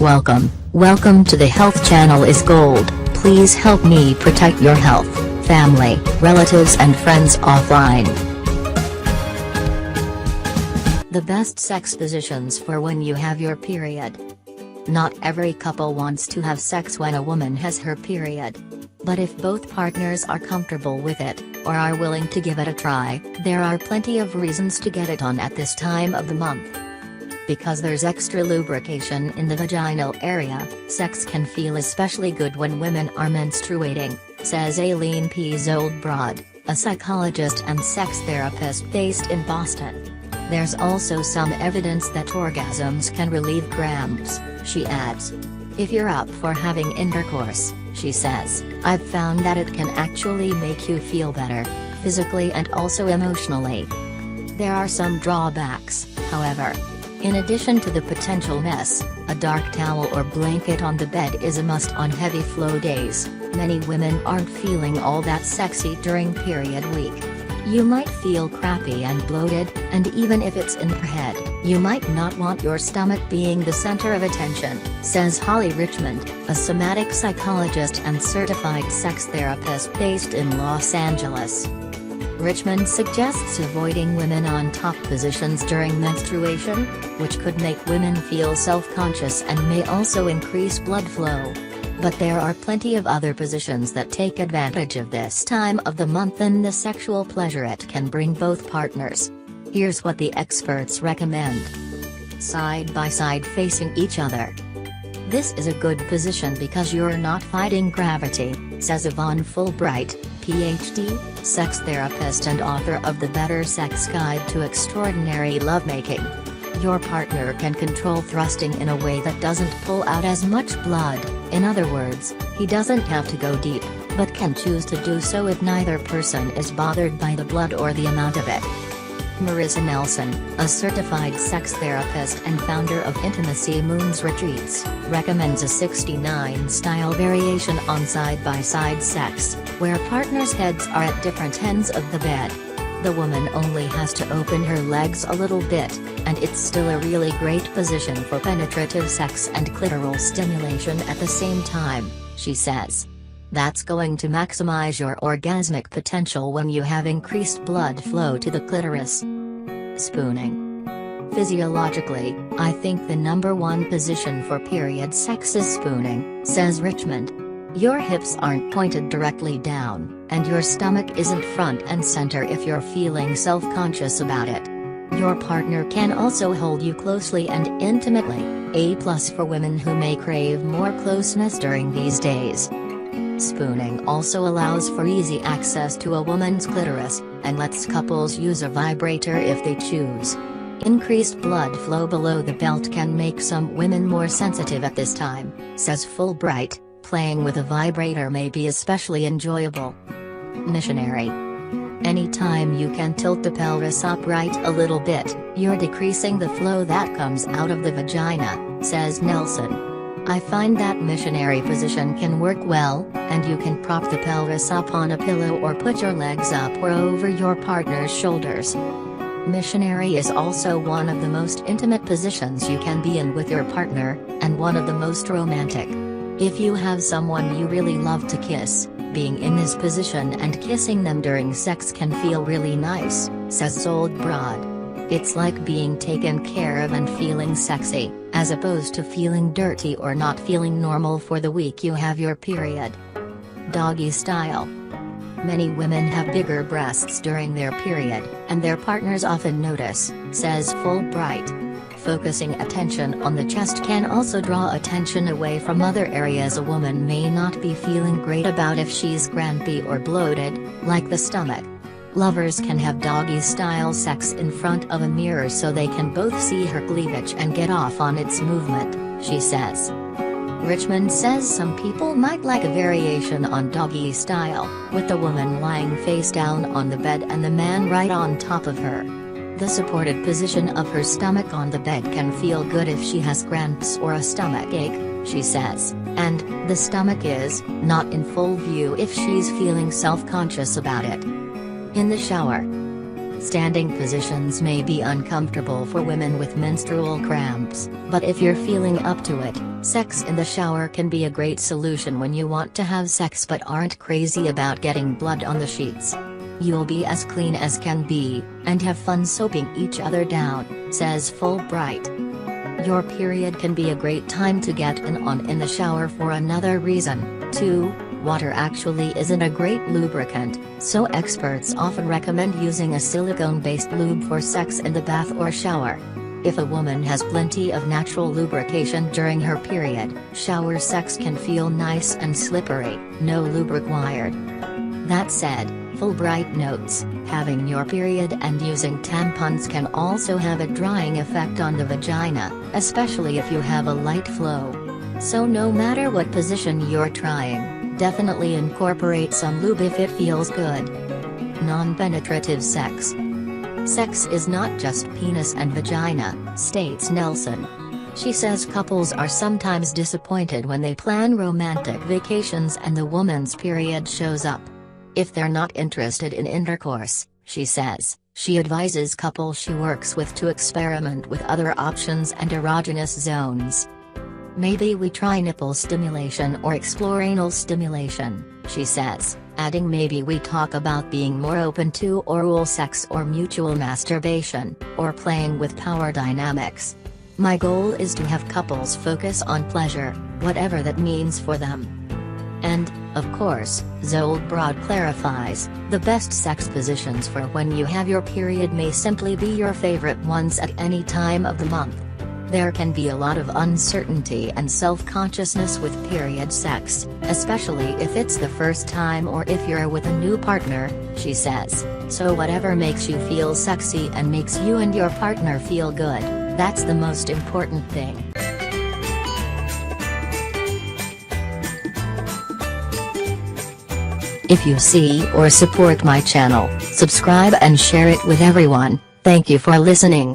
Welcome to the Health Channel is Gold. Please help me protect your health, family, relatives and friends offline. The best sex positions for when you have your period. Not every couple wants to have sex when a woman has her period. But if both partners are comfortable with it, or are willing to give it a try, there are plenty of reasons to get it on at this time of the month. Because there's extra lubrication in the vaginal area, sex can feel especially good when women are menstruating, says Aileen P. Zoldbrod, a psychologist and sex therapist based in Boston. There's also some evidence that orgasms can relieve cramps, she adds. If you're up for having intercourse, she says, I've found that it can actually make you feel better, physically and also emotionally. There are some drawbacks, however. In addition to the potential mess, a dark towel or blanket on the bed is a must on heavy flow days. Many women aren't feeling all that sexy during period week. You might feel crappy and bloated, and even if it's in your head, you might not want your stomach being the center of attention, says Holly Richmond, a somatic psychologist and certified sex therapist based in Los Angeles. Richmond suggests avoiding women on top positions during menstruation, which could make women feel self-conscious and may also increase blood flow. But there are plenty of other positions that take advantage of this time of the month and the sexual pleasure it can bring both partners. Here's what the experts recommend. Side by side facing each other. This is a good position because you're not fighting gravity, says Yvonne Fulbright, PhD, sex therapist and author of The Better Sex Guide to Extraordinary Lovemaking. Your partner can control thrusting in a way that doesn't pull out as much blood. In other words, he doesn't have to go deep, but can choose to do so if neither person is bothered by the blood or the amount of it. Marissa Nelson, a certified sex therapist and founder of Intimacy Moons Retreats, recommends a 69-style variation on side-by-side sex, where partners' heads are at different ends of the bed. The woman only has to open her legs a little bit, and it's still a really great position for penetrative sex and clitoral stimulation at the same time, she says. That's going to maximize your orgasmic potential when you have increased blood flow to the clitoris. Spooning. Physiologically, I think the number one position for period sex is spooning, says Richmond. Your hips aren't pointed directly down, and your stomach isn't front and center if you're feeling self-conscious about it. Your partner can also hold you closely and intimately, a plus for women who may crave more closeness during these days. Spooning also allows for easy access to a woman's clitoris, and lets couples use a vibrator if they choose. Increased blood flow below the belt can make some women more sensitive at this time, says Fulbright. Playing with a vibrator may be especially enjoyable. Missionary. Anytime you can tilt the pelvis upright a little bit, you're decreasing the flow that comes out of the vagina, says Nelson. I find that missionary position can work well, and you can prop the pelvis up on a pillow or put your legs up or over your partner's shoulders. Missionary is also one of the most intimate positions you can be in with your partner, and one of the most romantic. If you have someone you really love to kiss, being in this position and kissing them during sex can feel really nice, says Zoldbrod. It's like being taken care of and feeling sexy, as opposed to feeling dirty or not feeling normal for the week you have your period. Doggy style. Many women have bigger breasts during their period, and their partners often notice, says Fulbright. Focusing attention on the chest can also draw attention away from other areas a woman may not be feeling great about if she's crampy or bloated, like the stomach. Lovers can have doggy-style sex in front of a mirror so they can both see her cleavage and get off on its movement, she says. Richmond says some people might like a variation on doggy style, with the woman lying face down on the bed and the man right on top of her. The supported position of her stomach on the bed can feel good if she has cramps or a stomach ache, she says, and the stomach is not in full view if she's feeling self-conscious about it. In the shower. Standing positions may be uncomfortable for women with menstrual cramps, but if you're feeling up to it, sex in the shower can be a great solution when you want to have sex but aren't crazy about getting blood on the sheets. You'll be as clean as can be, and have fun soaping each other down, says Fulbright. Your period can be a great time to get on in the shower for another reason, too. Water actually isn't a great lubricant, so experts often recommend using a silicone-based lube for sex in the bath or shower. If a woman has plenty of natural lubrication during her period, shower sex can feel nice and slippery, no lube required. That said, Fulbright notes, having your period and using tampons can also have a drying effect on the vagina, especially if you have a light flow. So no matter what position you're trying, definitely incorporate some lube if it feels good. Non-penetrative sex. Sex is not just penis and vagina, states Nelson. She says couples are sometimes disappointed when they plan romantic vacations and the woman's period shows up. If they're not interested in intercourse, she says, she advises couples she works with to experiment with other options and erogenous zones. Maybe we try nipple stimulation or explore anal stimulation, she says, adding maybe we talk about being more open to oral sex or mutual masturbation, or playing with power dynamics. My goal is to have couples focus on pleasure, whatever that means for them. And, of course, Zoldbrod clarifies, the best sex positions for when you have your period may simply be your favorite ones at any time of the month. There can be a lot of uncertainty and self-consciousness with period sex, especially if it's the first time or if you're with a new partner, she says, so whatever makes you feel sexy and makes you and your partner feel good, that's the most important thing. If you see or support my channel, subscribe and share it with everyone. Thank you for listening.